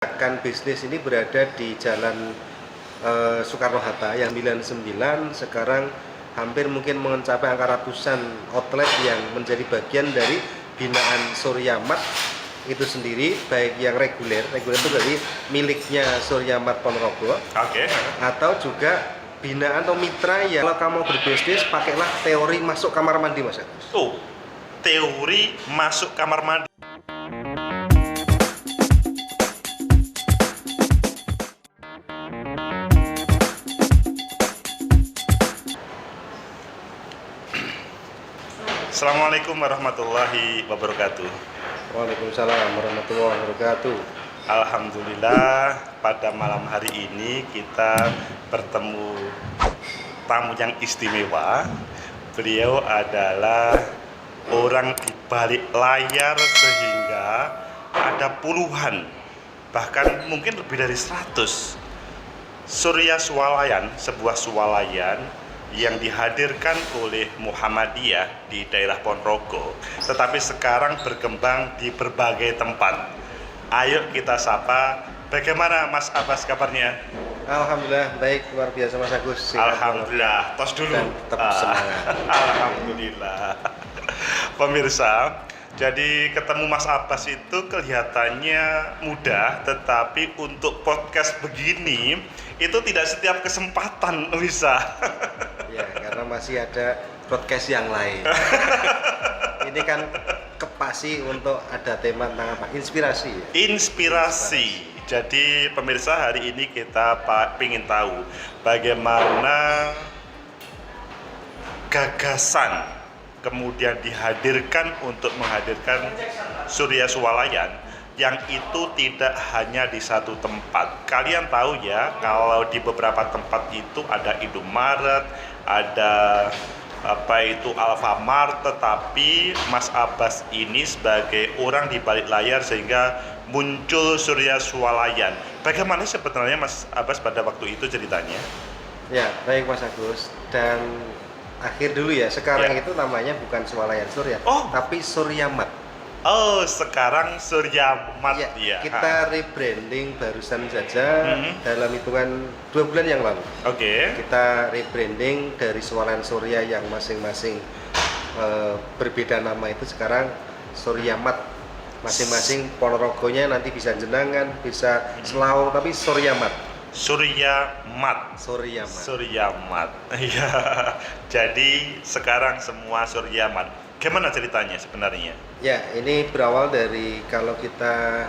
Akan bisnis ini berada di Jalan Soekarno-Hatta yang 99, sekarang hampir mungkin mencapai angka ratusan outlet yang menjadi bagian dari binaan Suryamat itu sendiri, baik yang reguler itu dari miliknya Suryamat Ponorogo, atau juga binaan atau mitra yang kalau kamu berbisnis pakailah teori masuk kamar mandi, Mas Agus. Oh, teori masuk kamar mandi. Assalamualaikum warahmatullahi wabarakatuh. Waalaikumsalam warahmatullahi wabarakatuh. Alhamdulillah, pada malam hari ini kita bertemu tamu yang istimewa. Beliau adalah orang di balik layar, sehingga ada puluhan, bahkan mungkin lebih dari 100 Surya Swalayan, sebuah swalayan yang dihadirkan oleh Muhammadiyah di daerah Ponorogo, tetapi sekarang berkembang di berbagai tempat. Ayo kita sapa, bagaimana Mas Abbas kabarnya? Alhamdulillah baik, luar biasa Mas Agus. Alhamdulillah, tos dulu. Dan tetap semangat. Alhamdulillah. Pemirsa, jadi ketemu Mas Abbas itu kelihatannya mudah, tetapi untuk podcast begini itu tidak setiap kesempatan bisa. Ya, karena masih ada podcast yang lain. Ini kan kepasi untuk ada tema tentang apa? Inspirasi ya? Inspirasi. Jadi pemirsa, hari ini kita ingin tahu bagaimana gagasan kemudian dihadirkan untuk menghadirkan Surya Swalayan yang itu tidak hanya di satu tempat. Kalian tahu ya, kalau di beberapa tempat itu ada Indomaret, ada Alfamart, tetapi Mas Abbas ini sebagai orang di balik layar sehingga muncul Surya Swalayan. Bagaimana sebenarnya Mas Abbas pada waktu itu ceritanya? Ya, baik Mas Agus. Dan akhir dulu ya, sekarang ya. itu namanya bukan Swalayan Surya, tapi Suryamat. Oh, sekarang Suryamat ya. Kita rebranding barusan saja dalam hitungan 2 bulan yang lalu. Kita rebranding dari Swalayan Surya yang masing-masing berbeda nama itu sekarang Suryamat. Masing-masing Ponorogonya nanti bisa Jenangan, bisa Selawung, tapi Suryamat. Suryamat. Iya. Jadi sekarang semua Suryamat. Gimana ceritanya sebenarnya? Ya, ini berawal dari kalau kita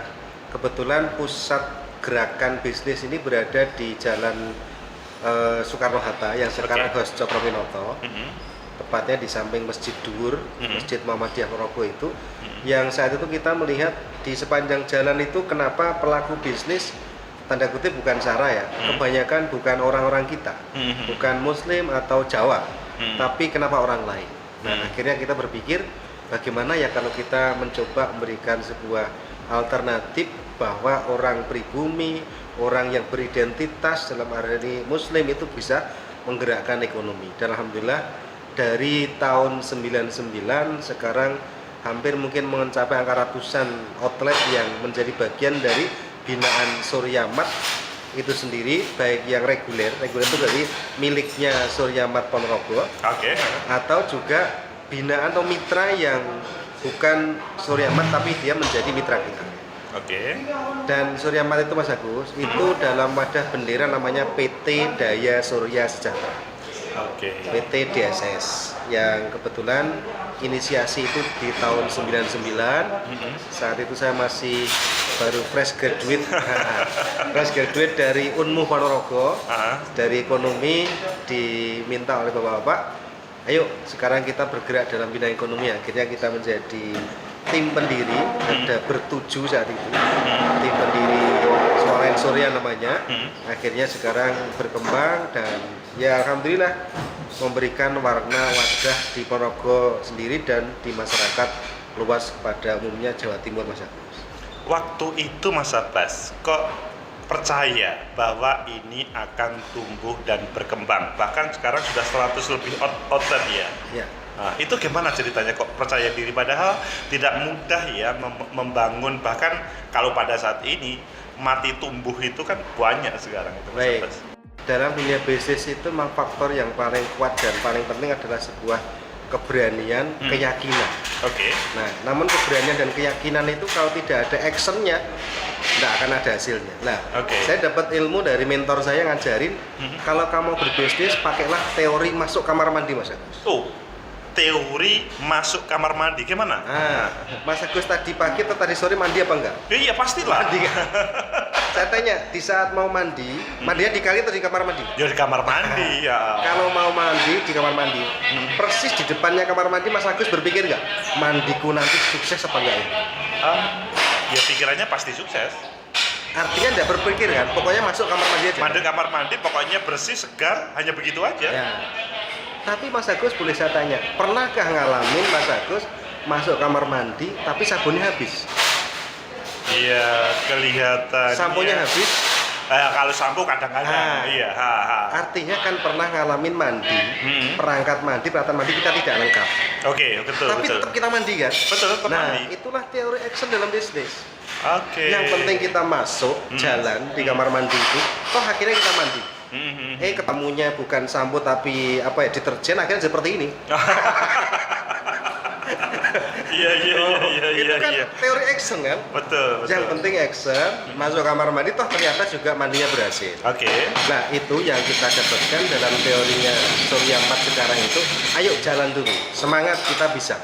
kebetulan pusat gerakan bisnis ini berada di Jalan Soekarno-Hatta yang sekarang Hos Cokroaminoto. Tepatnya di samping Masjid Dhuwur, Masjid Muhammadiyah Ponorogo itu. Yang saat itu kita melihat di sepanjang jalan itu kenapa pelaku bisnis tanda kutip bukan Sara ya, kebanyakan bukan orang-orang kita, bukan Muslim atau Jawa, tapi kenapa orang lain. Nah, akhirnya kita berpikir bagaimana ya kalau kita mencoba memberikan sebuah alternatif bahwa orang pribumi, orang yang beridentitas dalam arti ini Muslim itu bisa menggerakkan ekonomi. Dan alhamdulillah dari tahun 99 sekarang hampir mungkin mencapai angka ratusan outlet yang menjadi bagian dari binaan Suryamat itu sendiri, baik yang reguler itu dari miliknya Suryamat Ponorogo, atau juga binaan atau mitra yang bukan Suryamat tapi dia menjadi mitra kita. Dan Suryamat itu Mas Agus, itu dalam wadah bendera namanya PT Daya Surya Sejahtera. PT DSS yang kebetulan inisiasi itu di tahun 99. Saat itu saya masih baru fresh graduate dari Unmu Ponorogo, dari ekonomi, diminta oleh bapak-bapak, ayo sekarang kita bergerak dalam bidang ekonomi. Akhirnya kita menjadi tim pendiri, ada bertujuh saat itu, tim pendiri Swalayan Surya namanya. Akhirnya sekarang berkembang dan ya alhamdulillah memberikan warna wajah di Ponorogo sendiri dan di masyarakat luas pada umumnya Jawa Timur, Mas Agus. Waktu itu Mas Abbas kok percaya bahwa ini akan tumbuh dan berkembang, bahkan sekarang sudah 100 lebih outlet ya? Ya. Nah, itu gimana ceritanya kok percaya diri, padahal tidak mudah ya membangun, bahkan kalau pada saat ini mati tumbuh itu kan banyak sekarang itu, Mas Baik. Abbas. Dalam dunia bisnis itu memang faktor yang paling kuat dan paling penting adalah sebuah keberanian, keyakinan. Oke. Nah, namun keberanian dan keyakinan itu kalau tidak ada actionnya, tidak akan ada hasilnya. Nah, Oke. saya dapat ilmu dari mentor saya ngajarin, kalau kamu berbisnis, pakailah teori masuk kamar mandi, Mas Agus. Oh, teori masuk kamar mandi gimana? Nah, Mas Agus tadi pagi atau tadi sore mandi apa enggak? Iya pastilah. Mandi kan? Saya tanya, di saat mau mandi, mandinya di kali atau di kamar mandi? Ya di kamar mandi ya. Kalau mau mandi di kamar mandi, persis di depannya kamar mandi, Mas Agus berpikir nggak, mandiku nanti sukses apa enggak ya? Ya pikirannya pasti sukses. Artinya nggak berpikir kan, pokoknya masuk kamar mandi aja. Mandi kamar mandi pokoknya bersih segar hanya begitu aja. Ya. Tapi Mas Agus boleh saya tanya, pernahkah ngalamin Mas Agus masuk kamar mandi tapi sabunnya habis? Iya kelihatan. Samponya habis? Kalau sampo kadang-kadang. Iya. Artinya kan pernah ngalamin mandi, perangkat mandi, peralatan mandi kita tidak lengkap. Oke betul Tapi betul. tetap kita mandi kan? Betul tetap Nah, mandi. itulah teori action dalam bisnis. Oke. Yang penting kita masuk, jalan di kamar mandi itu, toh akhirnya kita mandi. Ketemunya bukan sampo tapi apa ya, deterjen, akhirnya seperti ini. Iya. Itu kan teori action kan? Betul. Yang penting action, masuk kamar mandi, toh ternyata juga mandinya berhasil. Oke. Nah, itu yang kita dapatkan dalam teorinya Surya 4 sekarang itu. Ayo jalan dulu, semangat, kita bisa.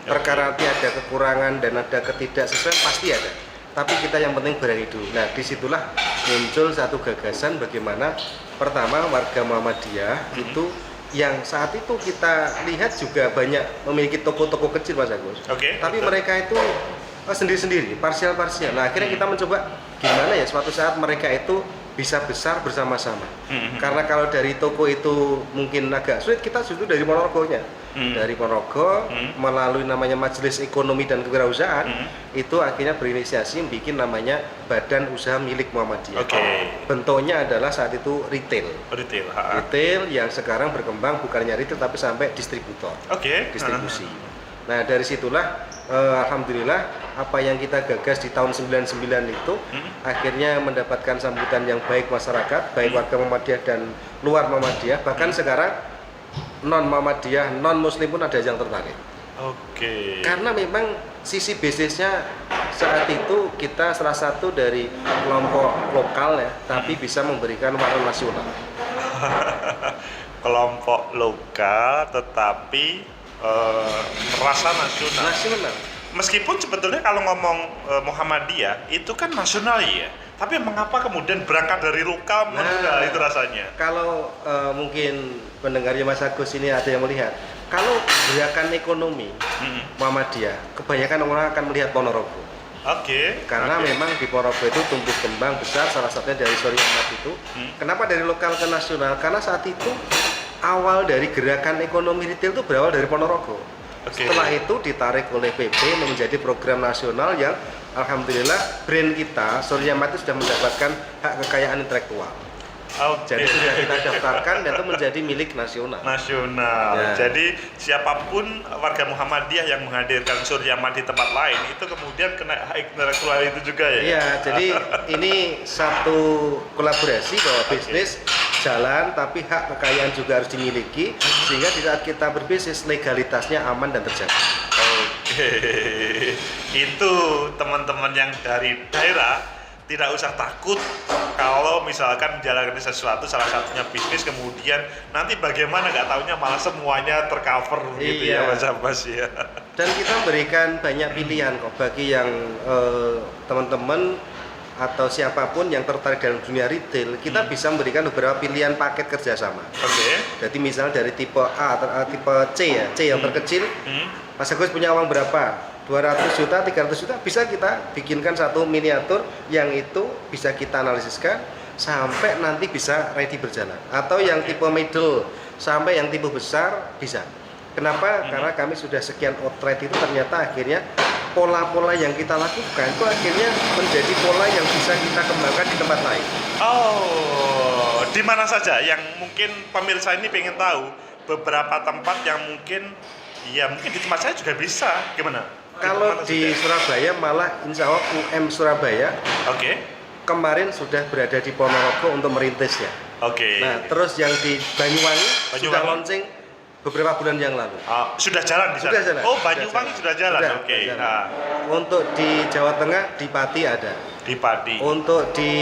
Perkara nanti ada kekurangan dan ada ketidaksesuaian pasti ada. Tapi kita yang penting berani dulu. Nah, disitulah muncul satu gagasan bagaimana pertama warga Muhammadiyah itu yang saat itu kita lihat juga banyak memiliki toko-toko kecil, Mas Agus. Oke, Tapi betul. mereka itu sendiri-sendiri, parsial-parsial. Nah, akhirnya kita mencoba gimana ya suatu saat mereka itu bisa besar bersama-sama. Karena kalau dari toko itu mungkin agak sulit, kita justru dari Ponorogonya. Dari Ponorogo melalui namanya Majelis Ekonomi dan Kewirausahaan itu akhirnya berinisiasi bikin namanya Badan Usaha Milik Muhammadiyah. Oke. Bentuknya adalah saat itu retail. Retail. Retail yang sekarang berkembang bukannya retail tapi sampai distributor. Oke. Distribusi. Nah, dari situlah alhamdulillah apa yang kita gagas di tahun 99 itu akhirnya mendapatkan sambutan yang baik masyarakat, baik warga Muhammadiyah dan luar Muhammadiyah, bahkan sekarang non Muhammadiyah, non Muslim pun ada yang tertarik. Oke. Karena memang sisi bisnisnya saat itu kita salah satu dari kelompok lokal ya, tapi bisa memberikan warna nasional. Kelompok lokal tetapi rasa nasional. Nasional. Meskipun sebetulnya kalau ngomong Muhammadiyah itu kan nasional ya. Tapi mengapa kemudian berangkat dari lokal meninggal itu rasanya? Kalau mungkin pendengarnya Mas Agus ini ada yang melihat, kalau gerakan ekonomi Muhammadiyah, kebanyakan orang akan melihat Ponorogo. Oke. Karena memang di Ponorogo itu tumbuh kembang besar, salah satunya dari Surya 4 itu. Kenapa dari lokal ke nasional? Karena saat itu awal dari gerakan ekonomi retail itu berawal dari Ponorogo. Setelah itu ditarik oleh PP menjadi program nasional yang alhamdulillah brand kita Surya 4 itu sudah mendapatkan hak kekayaan intelektual. Jadi sudah kita daftarkan dan itu menjadi milik nasional. Nasional. Ya. Jadi siapapun warga Muhammadiyah yang menghadirkan Surya 4 di tempat lain itu kemudian kena hak intelektual itu juga ya. Iya, jadi ini satu kolaborasi bahwa bisnis jalan tapi hak kekayaan juga harus dimiliki sehingga di saat kita berbisnis legalitasnya aman dan terjaga. Oke. Itu teman-teman yang dari daerah tidak usah takut kalau misalkan menjalankan sesuatu, salah satunya bisnis, kemudian nanti bagaimana nggak taunya malah semuanya tercover gitu ya Mas Abbas ya. Dan kita berikan banyak pilihan kok bagi yang teman-teman atau siapapun yang tertarik dalam dunia retail, kita bisa memberikan beberapa pilihan paket kerjasama. Oke. Jadi misal dari tipe A atau tipe C ya, C yang terkecil, Mas Agus punya uang berapa? 200 juta, 300 juta, bisa kita bikinkan satu miniatur yang itu bisa kita analisiskan sampai nanti bisa ready berjalan. Atau yang tipe middle sampai yang tipe besar bisa. Kenapa? Karena kami sudah sekian outlet itu ternyata akhirnya pola-pola yang kita lakukan itu akhirnya menjadi pola yang bisa kita kembangkan di tempat lain. Oh, di mana saja yang mungkin pemirsa ini pengen tahu beberapa tempat yang mungkin ya mungkin di tempat saya juga bisa, gimana? Kalau di Surabaya malah insya Allah UM Surabaya Oke. kemarin sudah berada di Ponorogo untuk merintisnya. Oke. Nah, terus yang di Banyuwangi sudah Banyuwangi? launching beberapa bulan yang lalu. Sudah jalan di sana? Sudah jalan. Oh, Banyuwangi sudah jalan. Oke. Sudah jalan. Nah, Untuk di Jawa Tengah, di Pati ada. di Pati. Untuk di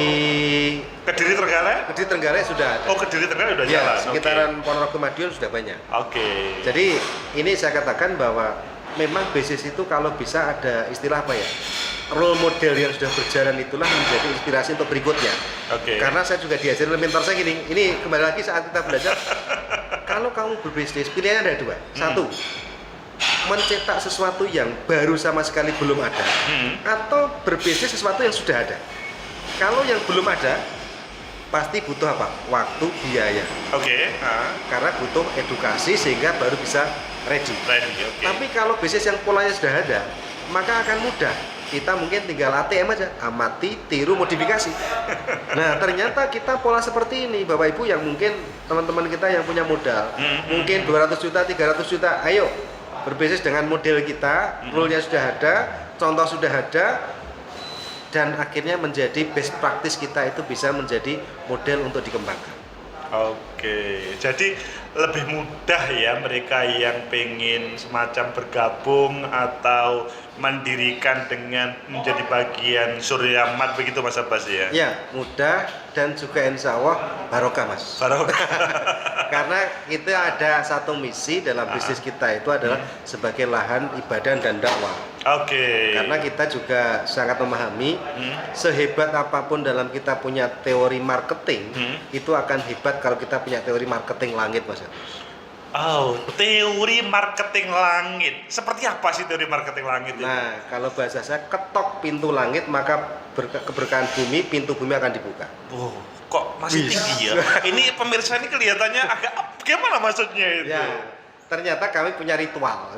Kediri Trenggalek? Kediri Trenggalek sudah ada. Oh, Kediri Trenggalek sudah Ya, jalan. sekitaran Ponorogo Madiun sudah banyak. Oke. Jadi ini saya katakan bahwa memang bisnis itu kalau bisa ada istilah apa ya? Role model yang sudah berjalan itulah menjadi inspirasi untuk berikutnya. Oke. Karena saya juga diajarin oleh mentor saya gini, ini kembali lagi saat kita belajar, kalau kamu berbisnis pilihannya ada dua. Satu, mencetak sesuatu yang baru sama sekali belum ada, atau berbisnis sesuatu yang sudah ada. Kalau yang belum ada, pasti butuh apa? Waktu, biaya. Oke. Karena butuh edukasi sehingga baru bisa ready. Ready. Oke. Tapi kalau bisnis yang polanya sudah ada, maka akan mudah. Kita mungkin tinggal ATM aja, amati, tiru, modifikasi. Nah, ternyata kita pola seperti ini, Bapak Ibu yang mungkin teman-teman kita yang punya modal, mungkin 200 juta, 300 juta, ayo berbisnis dengan model kita, rule-nya sudah ada, contoh sudah ada, dan akhirnya menjadi best practice kita itu bisa menjadi model untuk dikembangkan. Oke, jadi lebih mudah ya mereka yang pengen semacam bergabung atau mendirikan dengan menjadi bagian Suryamat begitu Mas Abbas ya? Ya, mudah dan juga insya Allah barokah Mas. Barokah. Karena kita ada satu misi dalam bisnis kita itu adalah sebagai lahan ibadah dan dakwah. Oke. Karena kita juga sangat memahami sehebat apapun dalam kita punya teori marketing, itu akan hebat kalau kita punya teori marketing langit Mas. Oh, teori marketing langit. Seperti apa sih teori marketing langit itu? Nah, kalau bahasa saya ketok pintu langit maka keberkahan bumi, pintu bumi akan dibuka. Oh, kok masih tinggi ya? Ini pemirsa ini kelihatannya agak gimana maksudnya itu? Ya, ternyata kami punya ritual.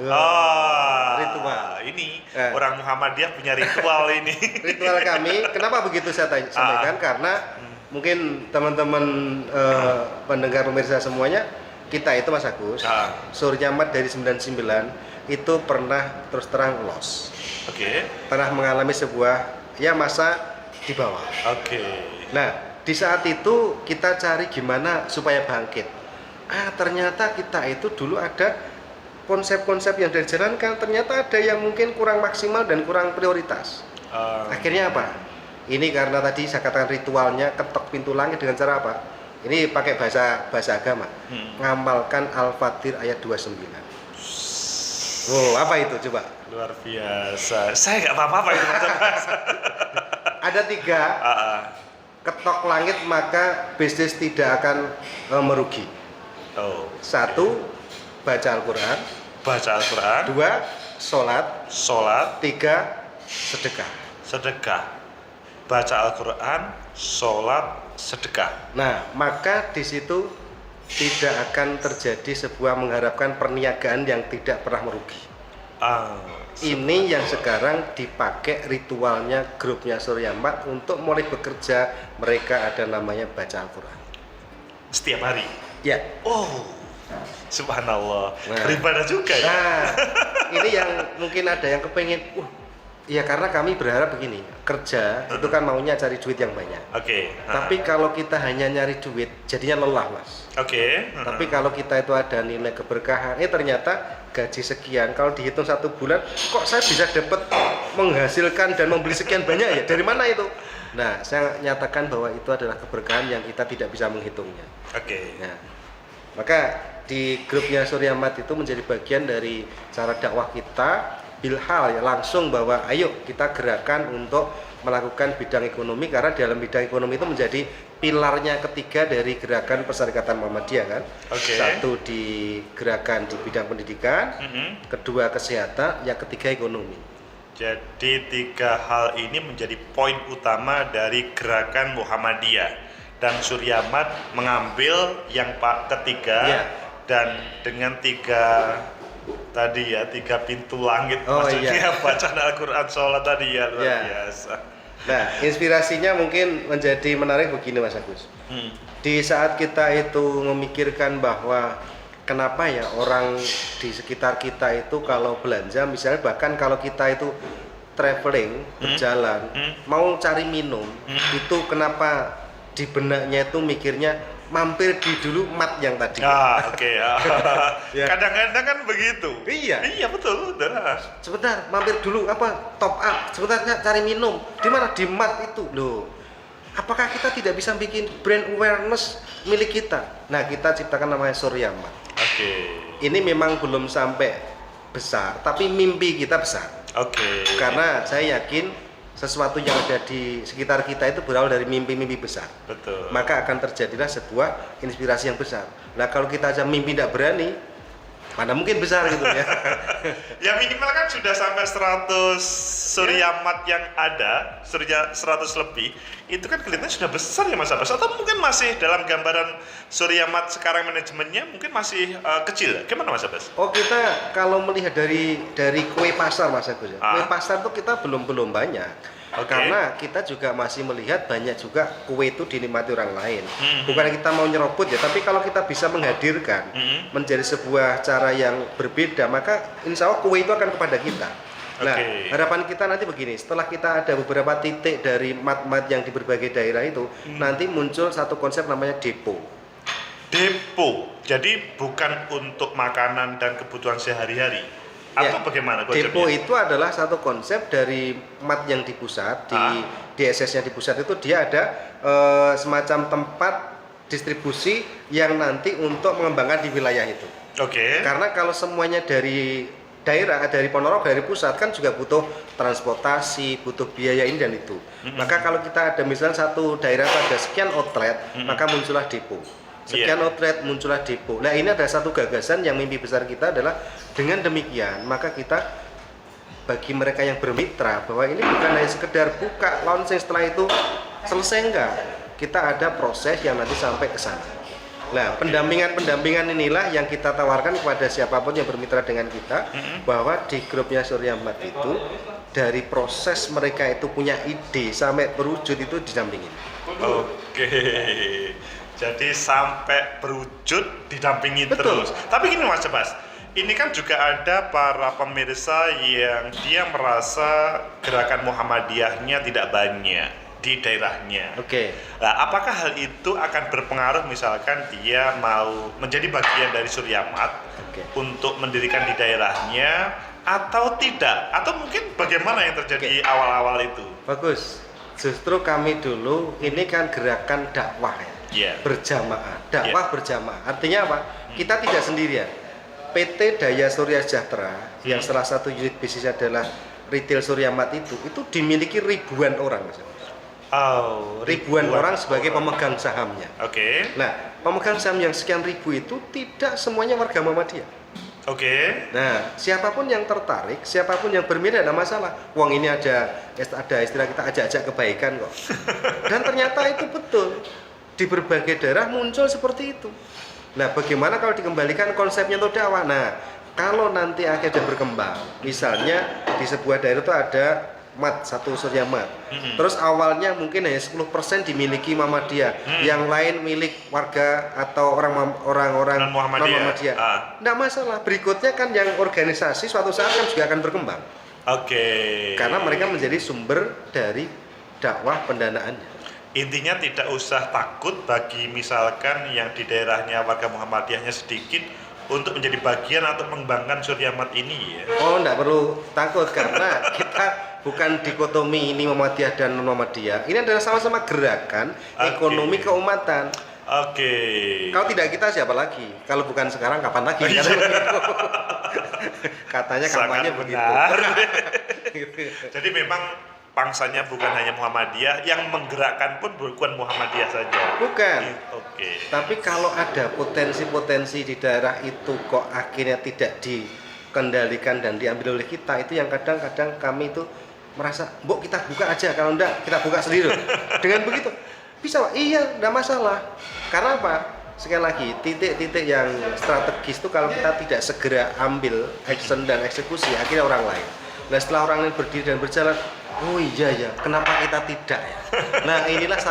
Ritual. Ini orang Muhammadiyah punya ritual ini. Ritual kami, kenapa begitu saya sampaikan? Karena mungkin teman-teman pendengar pemirsa semuanya, kita itu Mas Agus, Suryamat dari 99 itu pernah terus terang loss. Oke. Pernah mengalami sebuah masa di bawah. Oke. Nah, di saat itu kita cari gimana supaya bangkit. Ternyata kita itu dulu ada konsep-konsep yang dijalankan, ternyata ada yang mungkin kurang maksimal dan kurang prioritas. Akhirnya apa? Ini karena tadi saya katakan ritualnya ketok pintu langit dengan cara apa? Ini pakai bahasa agama. Ngamalkan Al-Fatir ayat 29. Oh, apa itu coba? Luar biasa. Saya nggak apa-apa itu Mas. Ada 3. Ketok langit maka bisnis tidak akan merugi. 1, baca Al-Quran. Baca Al-Quran. 2, sholat. 3, sedekah. Sedekah. Baca Al-Quran, sholat, sedekah. Nah, maka di situ tidak akan terjadi sebuah mengharapkan perniagaan yang tidak pernah merugi. Ini yang sekarang dipakai ritualnya grupnya Suryamat untuk mulai bekerja. Mereka ada namanya baca Al-Quran setiap hari. Ya. Oh, subhanallah. Beribadah juga ya. Nah, ini yang mungkin ada yang kepengen. Ya karena kami berharap begini, kerja itu kan maunya cari duit yang banyak. Oke. Tapi kalau kita hanya nyari duit, jadinya lelah Mas. Oke. Tapi kalau kita itu ada nilai keberkahan, ternyata gaji sekian, kalau dihitung 1 bulan, kok saya bisa dapat menghasilkan dan membeli sekian banyak ya? Dari mana itu? Nah, saya nyatakan bahwa itu adalah keberkahan yang kita tidak bisa menghitungnya. Oke. Nah, maka di grupnya Suryamat itu menjadi bagian dari cara dakwah kita. Bilhal ya langsung bahwa ayo kita gerakan untuk melakukan bidang ekonomi, karena dalam bidang ekonomi itu menjadi pilarnya ketiga dari gerakan Perserikatan Muhammadiyah kan. Satu di gerakan di bidang pendidikan, kedua kesehatan, yang ketiga ekonomi. Jadi 3 hal ini menjadi poin utama dari gerakan Muhammadiyah, dan Suryamat mengambil yang ketiga dan dengan 3 tadi ya 3 pintu langit maksudnya bacaan Al-Quran, sholat tadi ya luar biasa. Nah, inspirasinya mungkin menjadi menarik begini Mas Agus. Di saat kita itu memikirkan bahwa kenapa ya orang di sekitar kita itu kalau belanja, misalnya bahkan kalau kita itu traveling, berjalan, mau cari minum, itu kenapa di benaknya itu mikirnya mampir di dulu mat yang tadi. Oke. Ya. Kadang-kadang kan begitu. Iya. Iya betul, udah. Sebentar, mampir dulu top up. Sebentar cari minum. Di mana? Di mat itu. Loh. Apakah kita tidak bisa bikin brand awareness milik kita? Nah, kita ciptakan namanya Surya Mat. Oke. Ini memang belum sampai besar, tapi mimpi kita besar. Oke. Karena saya yakin sesuatu yang ada di sekitar kita itu berawal dari mimpi-mimpi besar. Betul. Maka akan terjadilah sebuah inspirasi yang besar. Nah, kalau kita aja mimpi tidak berani, mana mungkin besar gitu ya. Ya minimal kan sudah sampai 100 Surya Mat yang ada, 100 lebih, itu kan kelihatannya sudah besar ya Mas Abbas. Atau mungkin masih dalam gambaran Surya Mat sekarang manajemennya mungkin masih kecil. Gimana Mas Abbas? Oh, kita kalau melihat dari kue pasar Mas Agus ya. Kue pasar tuh kita belum banyak. Oke. Karena kita juga masih melihat banyak juga kue itu dinikmati orang lain. Bukan kita mau nyerobot ya, tapi kalau kita bisa menghadirkan menjadi sebuah cara yang berbeda, maka insya Allah kue itu akan kepada kita. Nah, harapan kita nanti begini, setelah kita ada beberapa titik dari mat-mat yang di berbagai daerah itu, nanti muncul satu konsep namanya depo. Depo, jadi bukan untuk makanan dan kebutuhan sehari-hari. Atau bagaimana konsepnya? Depo itu adalah satu konsep dari mat yang di pusat, di DSS yang di pusat itu dia ada semacam tempat distribusi yang nanti untuk mengembangkan di wilayah itu. Oke. Karena kalau semuanya dari daerah, dari Ponorogo, dari pusat kan juga butuh transportasi, butuh biaya ini dan itu. Maka kalau kita ada misalnya satu daerah pada sekian outlet, maka muncullah depo. Sekian outlet muncullah depo. Nah, ini ada satu gagasan yang mimpi besar kita adalah dengan demikian maka kita bagi mereka yang bermitra bahwa ini bukan hanya sekedar buka launching setelah itu selesai, enggak. Kita ada proses yang nanti sampai ke sana. Nah, pendampingan inilah yang kita tawarkan kepada siapapun yang bermitra dengan kita, bahwa di grupnya Surya Mat itu dari proses mereka itu punya ide sampai berwujud itu didampingin. Oke. Jadi sampai berwujud didampingi Betul. terus. Tapi gini Mas Abbas, ini kan juga ada para pemirsa yang dia merasa gerakan Muhammadiyahnya tidak banyak di daerahnya. Oke. Nah, apakah hal itu akan berpengaruh misalkan dia mau menjadi bagian dari Surya Mat untuk mendirikan di daerahnya atau tidak? Atau mungkin bagaimana yang terjadi awal-awal itu? Bagus. Justru kami dulu ini kan gerakan dakwah ya. Berjamaah, dakwah berjamaah. Artinya apa? Kita tidak sendirian. PT Daya Surya Sejahtera yang salah satu unit bisnis adalah retail Surya Mat itu dimiliki ribuan orang. Ribuan orang sebagai pemegang sahamnya. Oke. Nah, pemegang saham yang sekian ribu itu tidak semuanya warga Muhammadiyah. Oke. Nah, siapapun yang tertarik, siapapun yang berminat, ada masalah. Uang ini ada istilah kita ajak-ajak kebaikan kok. Dan ternyata itu betul. Di berbagai daerah muncul seperti itu. Nah, bagaimana kalau dikembalikan konsepnya untuk dakwah? Nah, kalau nanti akhirnya berkembang, misalnya di sebuah daerah itu ada mat, satu Surya Mat. Terus awalnya mungkin hanya 10% dimiliki Muhammadiyah, yang lain milik warga atau orang-orang non Muhammadiyah. Nggak masalah. Berikutnya kan yang organisasi suatu saat kan juga akan berkembang. Karena mereka menjadi sumber dari dakwah pendanaannya. Intinya tidak usah takut bagi misalkan yang di daerahnya warga Muhammadiyahnya sedikit untuk menjadi bagian atau mengembangkan Surya Mat ini ya. Oh, enggak perlu takut karena kita bukan dikotomi ini Muhammadiyah dan non Muhammadiyah. Ini adalah sama-sama gerakan ekonomi keumatan. Kalau tidak kita siapa lagi? Kalau bukan sekarang kapan lagi? Katanya kampanye begitu. Jadi memang pangsanya bukan hanya Muhammadiyah, yang menggerakkan pun bukan Muhammadiyah saja. Bukan. Tapi kalau ada potensi-potensi di daerah itu kok akhirnya tidak dikendalikan dan diambil oleh kita, itu yang kadang-kadang kami itu merasa, "Mbok kita buka aja, kalau enggak kita buka sendiri." Dengan begitu, bisa Pak? Iya, enggak masalah. Karena apa? Sekali lagi, titik-titik yang strategis itu kalau kita tidak segera ambil action dan eksekusi, akhirnya orang lain. Nah, setelah orang lain berdiri dan berjalan, oh iya ya, kenapa kita tidak ya? Nah, inilah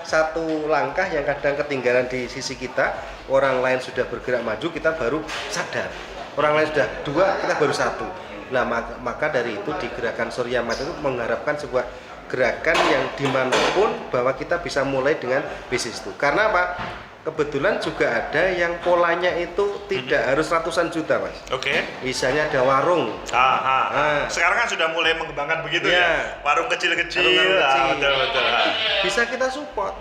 satu langkah yang kadang ketinggalan di sisi kita. Orang lain sudah bergerak maju, kita baru sadar. Orang lain sudah dua, kita baru satu. Nah, maka dari itu di gerakan Surya Mat itu mengharapkan sebuah gerakan yang dimanapun bahwa kita bisa mulai dengan bisnis itu. Karena apa? Kebetulan juga ada yang polanya itu tidak harus ratusan juta, Mas. Oke. Misalnya ada warung. Sekarang kan sudah mulai mengembangkan begitu ya. Warung kecil-kecil. Betul. Bisa kita support.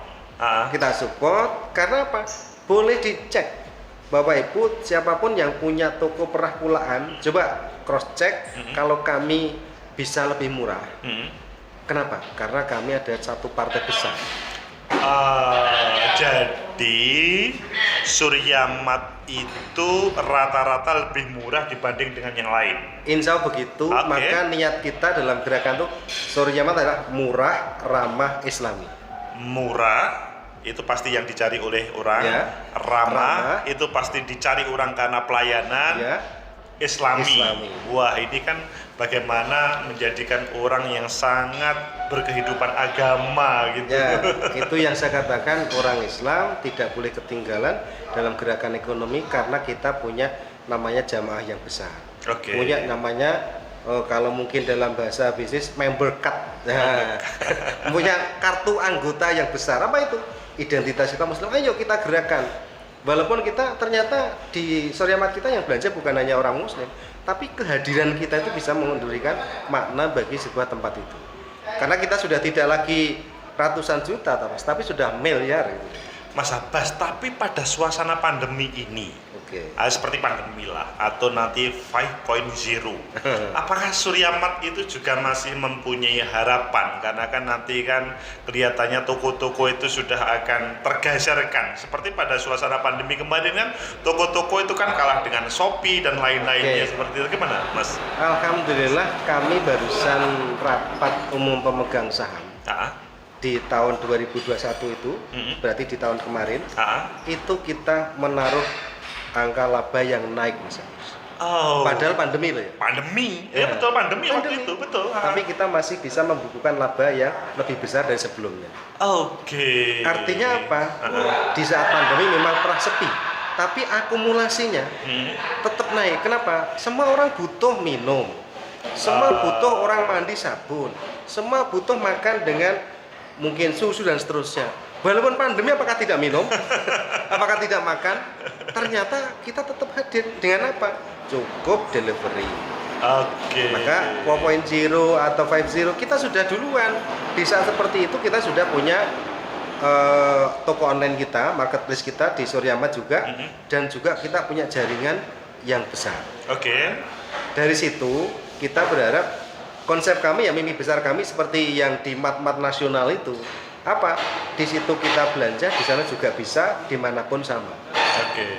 Kita support karena apa? Boleh dicek. Bapak Ibu, siapapun yang punya toko perah pulaan, coba cross check kalau kami bisa lebih murah. Kenapa? Karena kami ada satu partai besar. Jadi Surya Mat itu rata-rata lebih murah dibanding dengan yang lain. Insya Allah begitu. Maka niat kita dalam gerakan itu Surya Mat adalah murah, ramah, Islami. Murah itu pasti yang dicari oleh orang. Ramah itu pasti dicari orang karena pelayanan. Islami. Wah, ini kan bagaimana menjadikan orang yang sangat berkehidupan agama gitu. Itu yang saya katakan, orang Islam tidak boleh ketinggalan dalam gerakan ekonomi karena kita punya namanya jamaah yang besar. Punya namanya kalau mungkin dalam bahasa bisnis member card. Punya kartu anggota yang besar. Apa itu? Identitas kita Muslim. Ayo kita gerakan. Walaupun kita ternyata di Surya Mat kita yang belanja bukan hanya orang Muslim, tapi kehadiran kita itu bisa memberikan makna bagi sebuah tempat itu. Karena kita sudah tidak lagi ratusan juta, tapi sudah miliar. Gitu. Mas Abbas, tapi pada suasana pandemi ini, seperti pandemi lah, atau nanti 5.0, apakah Surya Mat itu juga masih mempunyai harapan? Karena kan nanti kan kelihatannya toko-toko itu sudah akan tergeserkan. Seperti pada suasana pandemi kemarin kan, toko-toko itu kan kalah dengan Shopee dan lain-lainnya. Seperti itu gimana, Mas? Alhamdulillah kami barusan rapat umum pemegang saham. Di tahun 2021 itu, berarti di tahun kemarin, itu kita menaruh angka laba yang naik, Mas. Padahal pandemi loh ya. Pandemi, betul pandemi waktu itu, betul. Tapi kita masih bisa membukukan laba yang lebih besar dari sebelumnya. Artinya apa? Di saat pandemi memang pernah sepi, tapi akumulasinya tetap naik. Kenapa? Semua orang butuh minum, semua butuh orang mandi sabun, semua butuh makan dengan mungkin susu dan seterusnya. Walaupun pandemi, apakah tidak minum? Apakah tidak makan? Ternyata kita tetap hadir dengan apa? Cukup delivery. Maka 4.0 atau 5.0 kita sudah duluan. Di saat seperti itu kita sudah punya toko online kita, marketplace kita di Surya Mat juga, dan juga kita punya jaringan yang besar. Dari situ kita berharap konsep kami ya, mimpi besar kami seperti yang di mat-mat nasional itu apa? Di situ kita belanja, di sana juga bisa, dimanapun sama.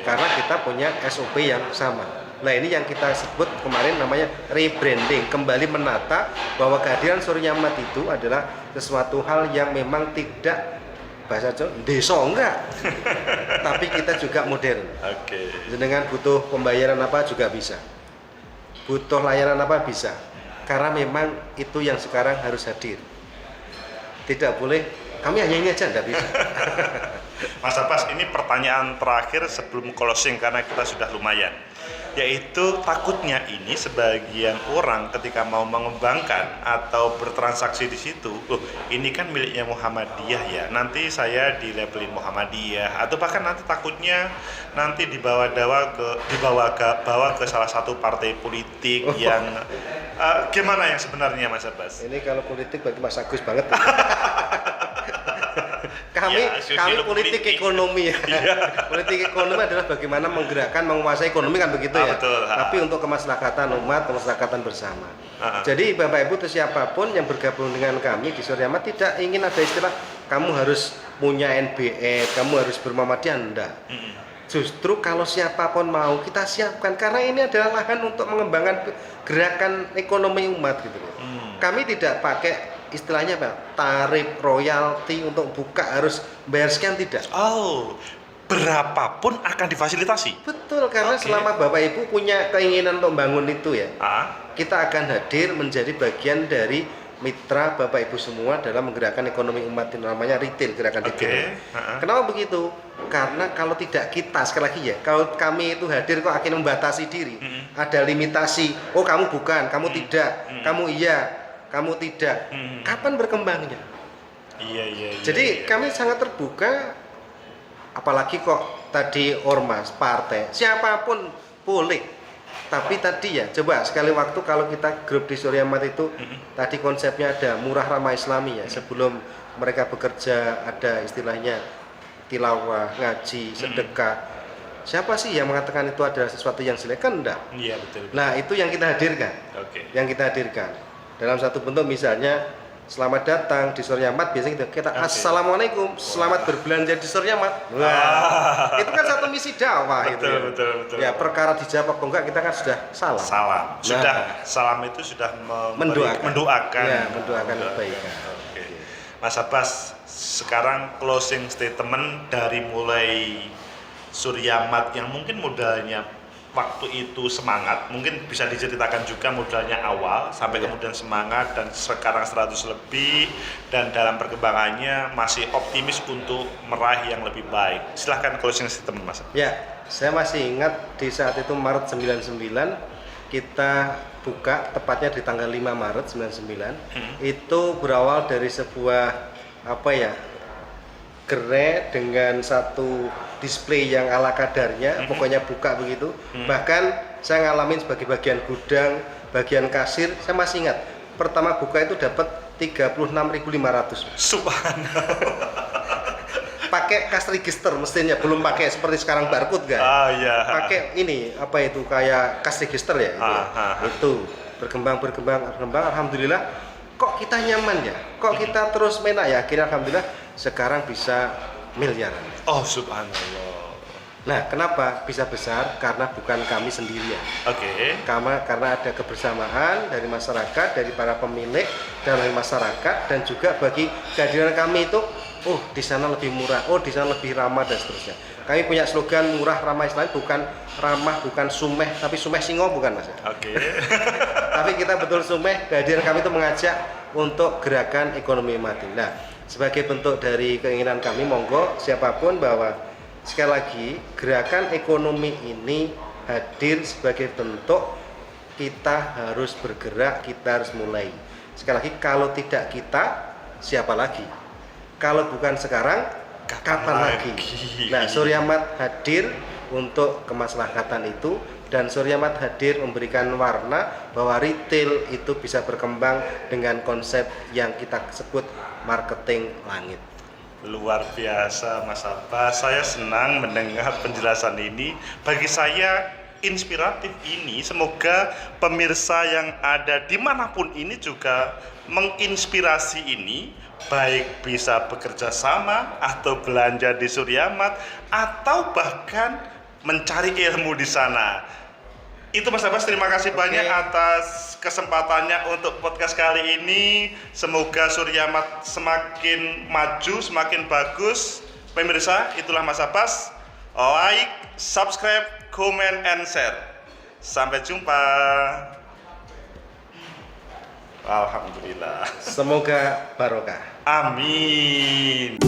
Karena kita punya SOP yang sama. Nah, ini yang kita sebut kemarin namanya rebranding, kembali menata bahwa kehadiran Surya Mat itu adalah sesuatu hal yang memang tidak bahasa Jawa deso enggak. Tapi kita juga modern. Dengan butuh pembayaran apa juga bisa. Butuh layanan apa bisa. Karena memang itu yang sekarang harus hadir. Tidak boleh, kami hanya ini aja, enggak bisa. Mas Abbas, ini pertanyaan terakhir sebelum closing karena kita sudah lumayan. Yaitu takutnya ini sebagian orang ketika mau mengembangkan atau bertransaksi di situ, ini kan miliknya Muhammadiyah ya, nanti saya dilabelin Muhammadiyah, atau bahkan nanti takutnya nanti bawa ke salah satu partai politik yang gimana yang sebenarnya, Mas Abbas? Ini kalau politik bagi Mas Agus banget. Kami politik ekonomi ya. Politik ekonomi adalah bagaimana menggerakkan, menguasai ekonomi kan begitu ya. Betul. Tapi untuk kemaslahatan umat, kemaslahatan bersama. Jadi Bapak Ibu atau siapapun yang bergabung dengan kami di Surya Mat tidak ingin ada istilah kamu harus punya NBS, kamu harus bermuhammadiyah, enggak. Justru kalau siapapun mau kita siapkan karena ini adalah lahan untuk mengembangkan gerakan ekonomi umat gitu. Kami tidak pakai istilahnya apa? Tarif royalti untuk buka harus bayar sekian, tidak. Berapapun akan difasilitasi. Betul, karena selama Bapak Ibu punya keinginan untuk bangun itu ya, kita akan hadir menjadi bagian dari mitra Bapak Ibu semua dalam menggerakkan ekonomi umat ini, namanya retail, gerakan retail. Kenapa begitu? Karena kalau tidak kita, sekali lagi ya, kalau kami itu hadir kok akhirnya membatasi diri, ada limitasi, oh kamu bukan, kamu tidak, kamu iya, kamu tidak, kapan berkembangnya? Iya. Jadi kami sangat terbuka, apalagi kok tadi ormas, partai, siapapun boleh. Tapi tadi ya, coba sekali waktu kalau kita grup di Surya Mat itu, tadi konsepnya ada murah ramah Islami ya. Sebelum mereka bekerja ada istilahnya tilawah, ngaji, sedekah. Siapa sih yang mengatakan itu adalah sesuatu yang jelek? Kan enggak. Iya betul. Nah itu yang kita hadirkan. Yang kita hadirkan dalam satu bentuk, misalnya selamat datang di Surya Mat, biasanya kita Assalamualaikum, selamat berbelanja di Surya Mat. Wah, itu kan satu misi dakwah. Betul. Ya perkara dijawab apa enggak, kita kan sudah salam. Salam itu sudah mendoakan. Mendoakan kebaikan. Oke. Mas Abbas, sekarang closing statement dari mulai Surya Mat yang mungkin modalnya waktu itu semangat, mungkin bisa diceritakan juga modalnya awal sampai kemudian semangat dan sekarang 100 lebih, dan dalam perkembangannya masih optimis untuk meraih yang lebih baik. Silahkan closing statement Mas. Ya, saya masih ingat di saat itu Maret 99 kita buka, tepatnya di tanggal 5 Maret 99. Itu berawal dari sebuah gerai dengan satu display yang ala kadarnya, pokoknya buka begitu. Bahkan saya ngalamin sebagai bagian gudang, bagian kasir, saya masih ingat pertama buka itu dapat 36.500. Subhanallah. Pakai cash register mesinnya, belum pakai seperti sekarang barcode kan? Pakai ini kayak cash register ya. Itu berkembang, alhamdulillah. Kok kita nyaman ya? Kok kita terus enak ya? Akhirnya alhamdulillah sekarang bisa miliaran. Oh subhanallah. Nah, kenapa bisa besar? Karena bukan kami sendirian. Karena ada kebersamaan dari masyarakat, dari para pemilik, dari masyarakat, dan juga bagi kehadiran kami itu, oh di sana lebih murah, oh di sana lebih ramah, dan seterusnya. Kami punya slogan murah ramah Islam, bukan ramah, bukan sumeh, tapi sumeh singo bukan Mas. Tapi kita betul sumeh, kehadiran kami itu mengajak untuk gerakan ekonomi mati. Nah, sebagai bentuk dari keinginan kami, monggo siapapun, bahwa sekali lagi gerakan ekonomi ini hadir sebagai bentuk kita harus bergerak, kita harus mulai. Sekali lagi, kalau tidak kita, siapa lagi? Kalau bukan sekarang, kapan lagi? Nah, Surya Mat hadir untuk kemaslahatan itu, dan Surya Mat hadir memberikan warna bahwa retail itu bisa berkembang dengan konsep yang kita sebut marketing langit. Luar biasa Mas Abbas, saya senang mendengar penjelasan ini. Bagi saya inspiratif ini, semoga pemirsa yang ada dimanapun ini juga menginspirasi ini, baik bisa bekerja sama atau belanja di Surya Mat atau bahkan mencari ilmu di sana. Itu Mas Abbas, terima kasih banyak atas kesempatannya untuk podcast kali ini. Semoga Surya Mat semakin maju, semakin bagus. Pemirsa, itulah Mas Abbas. Like, subscribe, comment, and share. Sampai jumpa. Alhamdulillah. Semoga barokah. Amin.